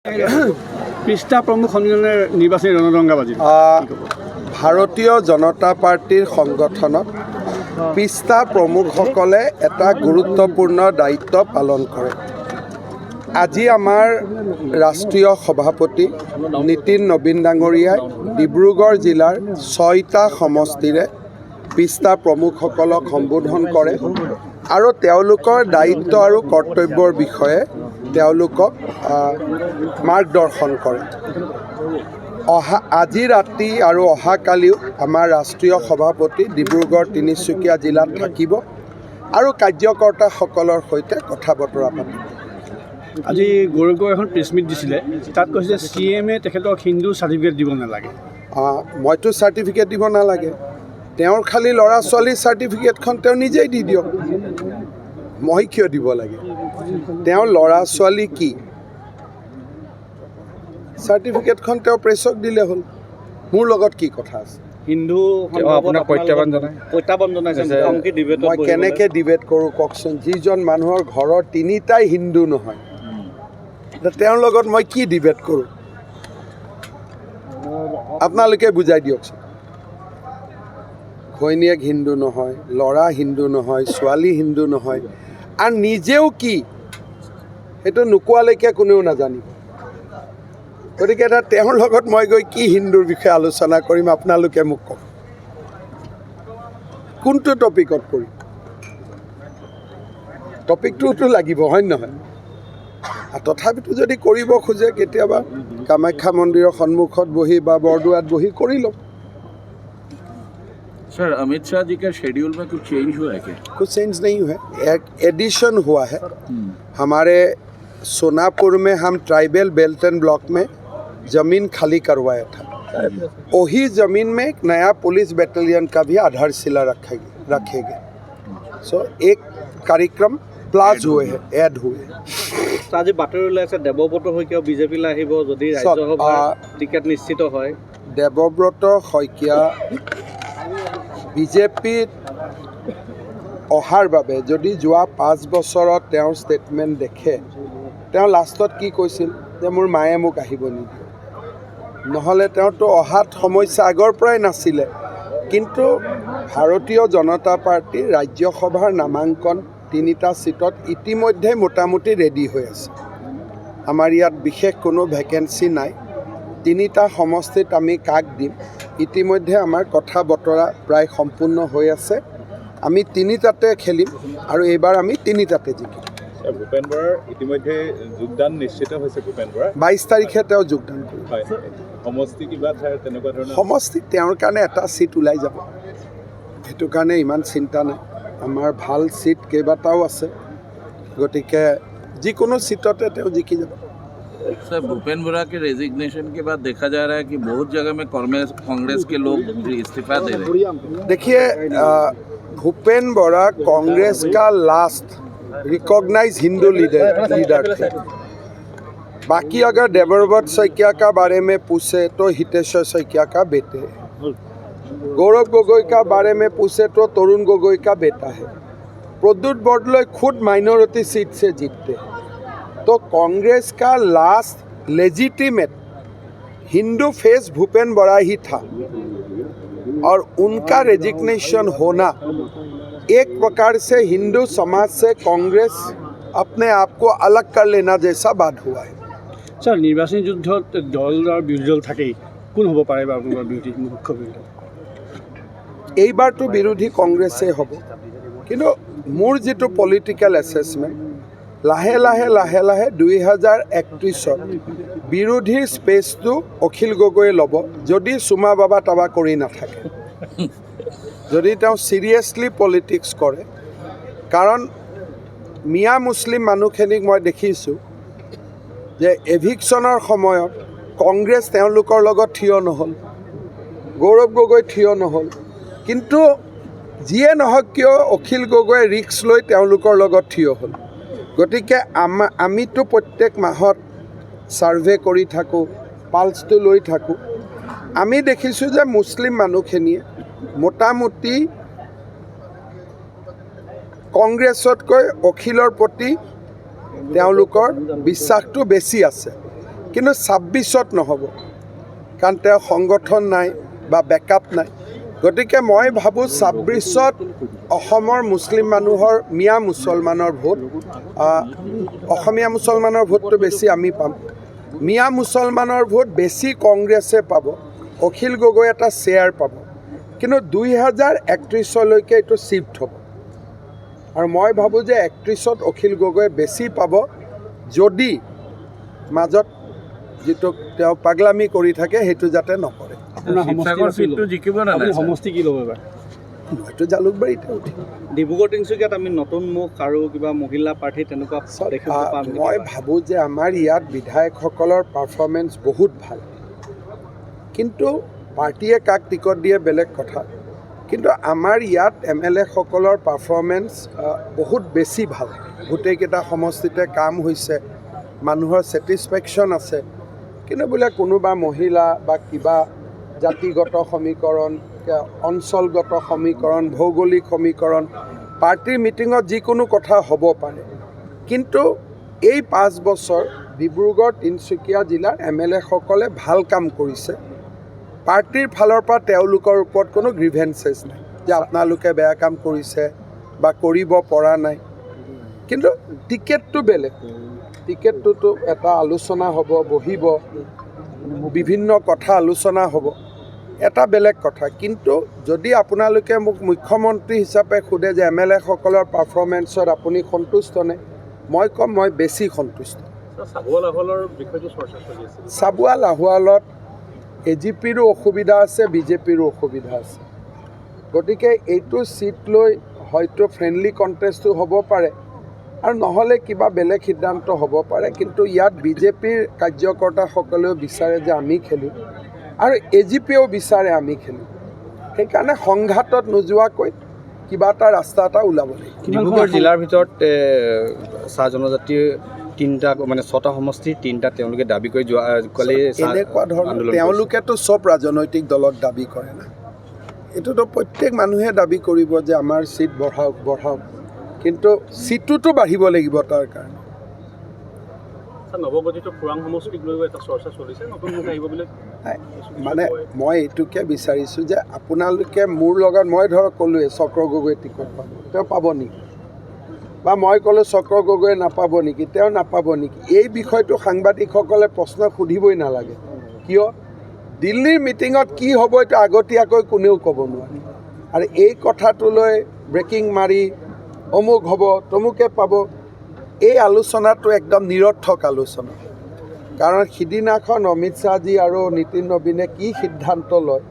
পৃষ্ঠা প্ৰমুখ সন্মিলনৰ নিৰ্বাচনী ৰণদংগাবাজি ভাৰতীয় জনতা পাৰ্টিৰ সংগঠনত পৃষ্ঠা প্ৰমুখসকলে এটা গুৰুত্বপূৰ্ণ দায়িত্ব পালন কৰে। আজি আমাৰ ৰাষ্ট্ৰীয় সভাপতি নীতিন নবীন ডাঙৰীয়াই ডিব্ৰুগড় জিলাৰ 6টা সমষ্টিৰে পৃষ্ঠা প্ৰমুখসকলক সম্বোধন কৰে আৰু তেওঁলোকৰ দায়িত্ব আৰু কৰ্তব্যৰ বিষয়ে তেওঁলোকক মাৰ্গদৰ্শন কৰে। আজি ৰাতি আৰু অহাকালিও আমাৰ ৰাষ্ট্ৰীয় সভাপতি ডিব্ৰুগড় তিনিচুকীয়া জিলাত থাকিব আৰু কাৰ্যকৰ্তাসকলৰ সৈতে কথা বতৰা পাতিব। আজি গৌৰৱ এখন প্ৰেছ মিট দিছিলে, তাত কৈছে CMে তেখেতক হিন্দু চাৰ্টিফিকেট দিব নালাগে। মইতো চাৰ্টিফিকেট দিব নালাগে, তেওঁৰ খালি ল'ৰা ছোৱালীৰ চাৰ্টিফিকেটখন তেওঁ নিজেই দি দিয়ক, মই কিয় দিব লাগে? তেওঁৰ ল'ৰা ছোৱালী কি চাৰ্টিফিকেটখন তেওঁ প্ৰেছক দিলে হ'ল, মোৰ লগত কি কথা আছে? হিন্দু মই কেনেকৈ ডিবেট কৰোঁ কওকচোন? যিজন মানুহৰ ঘৰৰ তিনিটাই হিন্দু নহয়, তেওঁৰ লগত মই কি ডিবেট কৰোঁ? আপোনালোকে বুজাই দিয়কচোন। ঘৈণীয়েক হিন্দু নহয়, ল'ৰা হিন্দু নহয়, ছোৱালী হিন্দু নহয়, আৰু নিজেও কি সেইটো নোকোৱালৈকে কোনেও নাজানিব। গতিকে এটা তেওঁৰ লগত মই গৈ কি হিন্দুৰ বিষয়ে আলোচনা কৰিম? আপোনালোকে মোক কওক, কোনটো টপিকত কৰিম? টপিকটোতো লাগিব, হয় নহয়? তথাপিতো যদি কৰিব খোজে কেতিয়াবা কামাখ্যা মন্দিৰৰ সন্মুখত বহি বা বৰদোৱাত বহি কৰি ল'ম। सर, अमित शाह जी का शेड्यूल में कुछ चेंज हुआ है क्या? कुछ चेंज नहीं हुआ है, एक एडिशन हुआ है। हमारे सोनापुर में हम ट्राइबल बेल्ट एंड ब्लॉक में ज़मीन खाली करवाया था, वही ज़मीन में एक नया पुलिस बैटालियन का भी आधारशिला रखेंगे। सो एक कार्यक्रम प्लास हुए हैं, ऐड हुए हैं। আজি বাতৰি ওলাইছে দেৱব্ৰত শইকীয়া বিজেপিলৈ আহিব যদি ৰাজ্যসভাৰ টিকেট নিশ্চিত হয়। দেৱব্ৰত শইকীয়া বিজেপিত অহাৰ বাবে যদি যোৱা 5 বছৰত তেওঁৰ ষ্টেটমেণ্ট দেখে, তেওঁ লাষ্টত কি কৈছিল যে মোৰ মায়ে মোক আহিব নিদিয়ে, নহ'লে তেওঁতো অহাত সমস্যা আগৰ পৰাই নাছিলে। কিন্তু ভাৰতীয় জনতা পাৰ্টীৰ ৰাজ্যসভাৰ নামাংকন 3টা ছিটত ইতিমধ্যে মোটামুটি ৰেডি হৈ আছে। আমাৰ ইয়াত বিশেষ কোনো ভেকেঞ্চি নাই, 3টা সমষ্টিত আমি কাক দিম ইতিমধ্যে আমাৰ কথা বতৰা প্ৰায় সম্পূৰ্ণ হৈ আছে। আমি 3টাতে খেলিম আৰু এইবাৰ আমি 3টাতে জিকিম। ভূপেন বৰাৰ ইতিমধ্যে যোগদান নিশ্চিত হৈছে। ভূপেন বৰা 22 তাৰিখে তেওঁ যোগদান কৰিব। সমষ্টি কিবা তেনেকুৱা ধৰণৰ সমষ্টি তেওঁৰ কাৰণে এটা ছিট ওলাই যাব, সেইটো কাৰণে ইমান চিন্তা নাই। আমাৰ ভাল ছিট কেইবাটাও আছে, গতিকে যিকোনো ছিটতে তেওঁ জিকি যাব। सर, भूपेन बोरा के रेजिग्नेशन के बाद देखा जा रहा है कि बहुत जगह में कांग्रेस के लोग इस्तीफा दे रहे हैं। देखिए, भूपेन बोरा कांग्रेस का लास्ट रिकॉग्नाइज हिंदू लीडर थे। बाकी अगर देवव्रत शइकिया का बारे में पूछे तो हितेश्वर शइकिया का बेटे है, गौरव गोगोई का बारे में पूछे तो तरुण गोगोई का बेटा है, प्रद्युत बरदলৈ खुद माइनॉरिटी सीट से जीतते हैं। तो कांग्रेस का last legitimate Hindu face Bhupen Bora ही था, और उनका रेजिग्नेशन होना एक प्रकार से हिंदू समाज से कांग्रेस अपने आप को अलग कर लेना जैसा बात हुआ है। ছাৰ, নিৰ্বাচনী যুদ্ধত দল আৰু বিৰোধী দল থাকেই, কোন হ'ব পাৰে বা আপোনাৰ বিৰোধী মুখ্য বিৰোধী? এইবাৰতো বিৰোধী কংগ্ৰেছেই হ'ব, কিন্তু মোৰ যিটো পলিটিকেল এছেছমেণ্ট, লাহে লাহে 2031ত বিৰোধীৰ স্পেচটো অখিল গগৈয়ে ল'ব, যদি চুমা বাবা তাবা কৰি নাথাকে, যদি তেওঁ চিৰিয়াছলি পলিটিক্স কৰে। কাৰণ মিয়া মুছলিম মানুহখিনিক মই দেখিছোঁ যে এভিকশ্যনৰ সময়ত কংগ্ৰেছ তেওঁলোকৰ লগত থিয় নহ'ল, গৌৰৱ গগৈ থিয় নহ'ল, কিন্তু যিয়ে নহওক কিয় অখিল গগৈয়ে ৰিস্ক লৈ তেওঁলোকৰ লগত থিয় হ'ল। গতিকে আমিতো প্ৰত্যেক মাহত ছাৰ্ভে কৰি থাকোঁ, পালছটো লৈ থাকোঁ। আমি দেখিছোঁ যে মুছলিম মানুহখিনিয়ে মোটামুটি কংগ্ৰেছতকৈ অখিলৰ প্ৰতি তেওঁলোকৰ বিশ্বাসটো বেছি আছে। কিন্তু 26ত নহ'ব, কাৰণ তেওঁ সংগঠন নাই বা বেকআপ নাই। গতিকে মই ভাবোঁ 26ত অসমৰ মুছলিম মানুহৰ মিয়া মুছলমানৰ ভোট, অসমীয়া মুছলমানৰ ভোটটো বেছি আমি পাম, মিয়া মুছলমানৰ ভোট বেছি কংগ্ৰেছে পাব, অখিল গগৈ এটা শ্বেয়াৰ পাব। কিন্তু 2031লৈকে এইটো শ্বিফ্ট হ'ব, আৰু মই ভাবোঁ যে 31ত অখিল গগৈয়ে বেছি পাব, যদি মাজত যিটো তেওঁ পাগলামি কৰি থাকে সেইটো যাতে নকৰে। আপোনাৰ শিৱসাগৰ চিটটো জিকিব নে নাই? সমষ্টি কি ল'ব এবাৰ? মইতো জালুকবাৰীতে উঠিম। ডিব্ৰুগড় তিনিচুকীয়াত আমি নতুন মুখ আৰু কিবা মহিলা প্ৰাৰ্থী তেনেকুৱা দেখিব পাম। মই ভাবোঁ যে আমাৰ ইয়াত বিধায়কসকলৰ পাৰফৰ্মেঞ্চ বহুত ভাল, কিন্তু পাৰ্টীয়ে কাক টিকট দিয়ে বেলেগ কথা, কিন্তু আমাৰ ইয়াত MLA সকলৰ পাৰফৰ্মেঞ্চ বহুত বেছি ভাল। গোটেইকেইটা সমষ্টিতে কাম হৈছে, মানুহৰ ছেটিছফেকশ্যন আছে। কিন্তু বোলে কোনোবা মহিলা বা কিবা জাতিগত সমীকৰণ, অঞ্চলগত সমীকৰণ, ভৌগোলিক সমীকৰণ, পাৰ্টীৰ মিটিঙত যিকোনো কথা হ'ব পাৰে। কিন্তু এই 5 বছৰ ডিব্ৰুগড় তিনিচুকীয়া জিলাৰ MLA সকলে ভাল কাম কৰিছে। পাৰ্টীৰ ফালৰ পৰা তেওঁলোকৰ ওপৰত কোনো গ্ৰিভেঞ্চেছ নাই যে আপোনালোকে বেয়া কাম কৰিছে বা কৰিব পৰা নাই। কিন্তু টিকেটটো বেলেগ, টিকেটটোতো এটা আলোচনা হ'ব, বহিব, বিভিন্ন কথা আলোচনা হ'ব, এটা বেলেগ কথা। কিন্তু যদি আপোনালোকে মোক মুখ্যমন্ত্ৰী হিচাপে সোধে যে MLA সকলৰ পাৰফৰ্মেঞ্চত আপুনি সন্তুষ্ট নে, মই ক'ম মই বেছি সন্তুষ্ট। চাবুৱা লাহোৱালত AGPৰো অসুবিধা আছে, BJPৰো অসুবিধা আছে। গতিকে এইটো ছিট লৈ হয়তো ফ্ৰেণ্ডলি কণ্টেষ্টটো হ'ব পাৰে, আৰু নহ'লে কিবা বেলেগ সিদ্ধান্ত হ'ব পাৰে। কিন্তু ইয়াত BJPৰ কাৰ্যকৰ্তাসকলেও বিচাৰে যে আমি খেলিম, আৰু AGPয়েও বিচাৰে আমি খেলিম। সেইকাৰণে সংঘাতত নোযোৱাকৈ কিবা এটা ৰাস্তা এটা ওলাব লাগিব। ডিব্ৰুগড় জিলাৰ ভিতৰত চাহ জনজাতিৰ 6টা সমষ্টিৰ 3টা তেওঁলোকে দাবী কৰি যোৱা কালি এনেকুৱা ধৰণৰ তেওঁলোকেতো চব ৰাজনৈতিক দলক দাবী কৰে না, এইটোতো প্ৰত্যেক মানুহে দাবী কৰিব যে আমাৰ ছিট বঢ়াওক, কিন্তু ছিটটোতো বাঢ়িব লাগিব। তাৰ কাৰণে নৱগঠিত খোৰাং সমষ্টিক লৈ এটা চৰ্চা চলিছে, নতুন মুখ আহিব বুলি। মানে মই এইটোকে বিচাৰিছোঁ যে আপোনালোকে মোৰ লগত, মই ধৰক ক'লোৱে চক্ৰ গগৈয়ে টিকট পাব, তেওঁ পাব নেকি? বা মই ক'লোঁ চক্ৰ গগৈয়ে নাপাব নেকি, তেওঁ নাপাব নেকি? এই বিষয়টো সাংবাদিকসকলে প্ৰশ্ন সুধিবই নালাগে। কিয়? দিল্লীৰ মিটিঙত কি হ'ব এইটো আগতীয়াকৈ কোনেও ক'ব নোৱাৰে, আৰু এই কথাটোলৈ ব্ৰেকিং মাৰি অমুক হ'ব, তমুকে পাব, এই আলোচনাটো একদম নিৰৰ্থক আলোচনা। কাৰণ সিদিনাখন অমিত শ্বাহজী আৰু নীতিন নবীনে কি সিদ্ধান্ত লয়,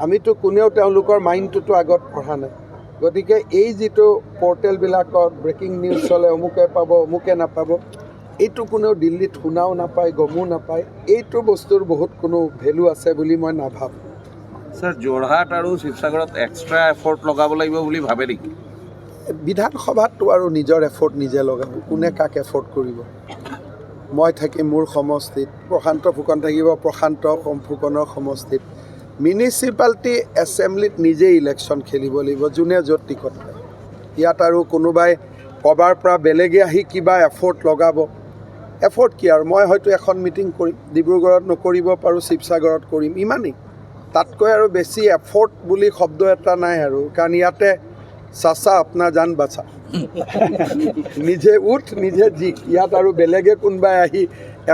আমিতো কোনেও তেওঁলোকৰ মাইণ্ডটোতো আগত পঢ়া নাই। গতিকে এই যিটো পৰ্টেলবিলাকত ব্ৰেকিং নিউজ চলে, অমুকে পাব অমুকে নাপাব, এইটো কোনেও দিল্লীত শুনাও নাপায়, গমো নাপায়। এইটো বস্তুৰ বহুত কোনো ভেলু আছে বুলি মই নাভাবোঁ। স্যাৰ, যোৰহাট আৰু শিৱসাগৰত এক্সট্ৰা এফৰ্ট লগাব লাগিব বুলি ভাবে নেকি? বিধানসভাতটো আৰু নিজৰ এফৰ্ট নিজে লগাব, কোনে কাক এফৰ্ট কৰিব? মই থাকিম মোৰ সমষ্টিত, প্ৰশান্ত ফুকন থাকিব প্ৰশান্ত ফুকনৰ সমষ্টিত। মিউনিচিপালিটি এছেম্বলিত নিজেই ইলেকশ্যন খেলিব লাগিব, যোনে য'ত টিকট পায়। ইয়াত আৰু কোনোবাই ক'ৰবাৰ পৰা বেলেগে আহি কিবা এফৰ্ট লগাব, এফৰ্ট কি আৰু? মই হয়তো এখন মিটিং কৰিম, ডিব্ৰুগড়ত নকৰিব পাৰোঁ, শিৱসাগৰত কৰিম, ইমানেই। তাতকৈ আৰু বেছি এফৰ্ট বুলি শব্দ এটা নাই আৰু, কাৰণ ইয়াতে চাচা আপনা জান বাচা, নিজে উঠ নিজে জিক। ইয়াত আৰু বেলেগে কোনোবাই আহি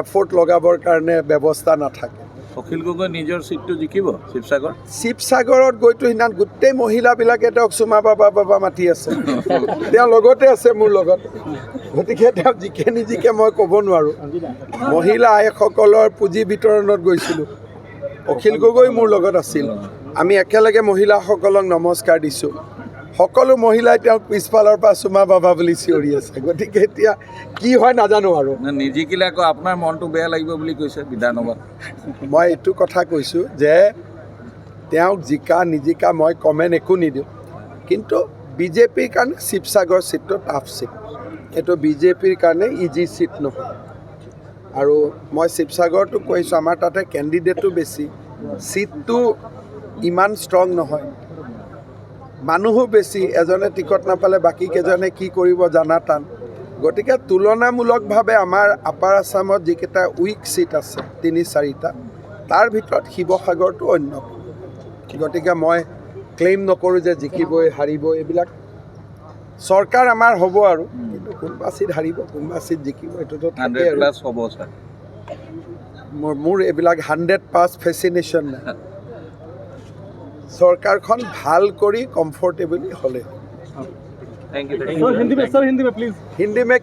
এফৰ্ট লগাবৰ কাৰণে ব্যৱস্থা নাথাকে। অখিল গগৈ নিজৰ ছিটটো জিকিব শিৱসাগৰত গৈতো সিদিনা গোটেই মহিলাবিলাকে তেওঁক চুমা বাবা মাতি আছে, তেওঁ লগতে আছে মোৰ লগত। গতিকে তেওঁ জিকে নিজিকে মই ক'ব নোৱাৰোঁ। মহিলা আইসকলৰ পুঁজি বিতৰণত গৈছিলোঁ, অখিল গগৈ মোৰ লগত আছিল, আমি একেলগে মহিলাসকলক নমস্কাৰ দিছোঁ। সকলো মহিলাই তেওঁক পিছফালৰ পৰা চুমা বাবা বুলি চিঞৰি আছে। গতিকে এতিয়া কি হয় নাজানো আৰু। নিজিকিলে আকৌ আপোনাৰ মনটো বেয়া লাগিব বুলি কৈছে বিধানসভাত। মই এইটো কথা কৈছোঁ যে তেওঁক জিকা নিজিকা মই কমেণ্ট একো নিদিওঁ, কিন্তু BJPৰ কাৰণে শিৱসাগৰ ছিটটো টাফ ছিট, এইটো BJPৰ কাৰণে ইজি ছিট নহয়। আৰু মই শিৱসাগৰটো কৈছোঁ, আমাৰ তাতে কেণ্ডিডেটো বেছি, ছিটটো ইমান ষ্ট্ৰং নহয়, মানুহো বেছি। এজনে টিকট নাপালে বাকীকেইজনে কি কৰিব জানা টান। গতিকে তুলনামূলকভাৱে আমাৰ আপাৰ আছামত যিকেইটা উইক ছিট আছে 3-4টা তাৰ ভিতৰত শিৱসাগৰটো অন্যতম। গতিকে মই ক্লেইম নকৰোঁ যে জিকিবই হাৰিব, এইবিলাক চৰকাৰ আমাৰ হ'ব আৰু, কিন্তু কোনোবা ছিট হাৰিব কোনোবা ছিট জিকিব এইটোতো থাকেই আৰু। 100+ হ'ব ছাৰ। মোৰ এইবিলাক 100+ ফেচিনেশ্যন নাই। চৰকাৰখন ভাল কৰি কমফৰ্টেবলি হ'লে থ্যাংক ইউ। হিন্দী মে